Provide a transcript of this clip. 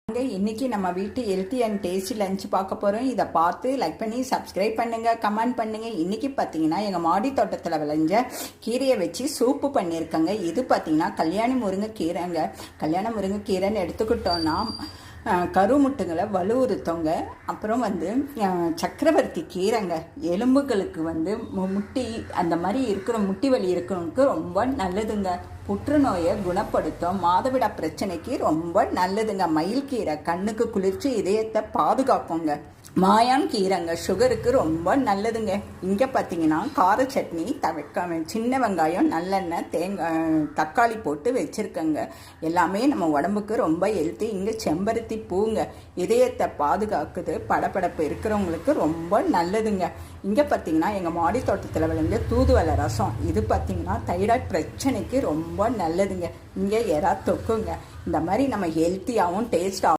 இன்னைக்கு நம்ம வீட்டு ஹெல்த்தி அண்ட் டேஸ்டி லஞ்ச் பார்க்க போகிறோம். இதை பார்த்து லைக் பண்ணி சப்ஸ்கிரைப் பண்ணுங்கள், கமெண்ட் பண்ணுங்கள். இன்றைக்கி பார்த்தீங்கன்னா எங்கள் மாடி தோட்டத்தில் விளைஞ்ச கீரையை வச்சு சூப்பு பண்ணியிருக்கேங்க. இது பார்த்தீங்கன்னா கல்யாணி முருங்கைக்கீரைங்க. கல்யாண முருங்கைக்கீரைன்னு எடுத்துக்கிட்டோன்னா கருமுட்டுங்களை வலுவுறுத்தவங்க. அப்புறம் சக்கரவர்த்தி கீரைங்க. எலும்புகளுக்கு முட்டி அந்த மாதிரி இருக்கிற முட்டி வலி இருக்கிறவங்களுக்கு ரொம்ப நல்லதுங்க. புற்றுநோயை குணப்படுத்தும். மாதவிடா பிரச்சனைக்கு ரொம்ப நல்லதுங்க. மயில் கீரை கண்ணுக்கு குளிர்ச்சி, இதயத்தை பாதுகாக்குங்க. மாயான் கீரைங்க சுகருக்கு ரொம்ப நல்லதுங்க. இங்கே பார்த்தீங்கன்னா கார சட்னி, சின்ன வெங்காயம், நல்லெண்ணெய், தேங்காய், தக்காளி போட்டு வச்சுருக்கேங்க. எல்லாமே நம்ம உடம்புக்கு ரொம்ப ஹெல்த்தி. இங்கே செம்பருத்தி பூங்க, இதயத்தை பாதுகாக்குது. படப்படப்பு இருக்கிறவங்களுக்கு ரொம்ப நல்லதுங்க. இங்கே பார்த்தீங்கன்னா எங்கள் மாடி தோட்டத்தில் விளைஞ்ச தூதுவளை ரசம். இது பார்த்தீங்கன்னா தைராய்டு பிரச்சனைக்கு ரொம்ப நல்லதுங்க. இங்கே எறா தொக்குங்க. இந்த மாதிரி நம்ம ஹெல்த்தியாகவும் டேஸ்டாகவும்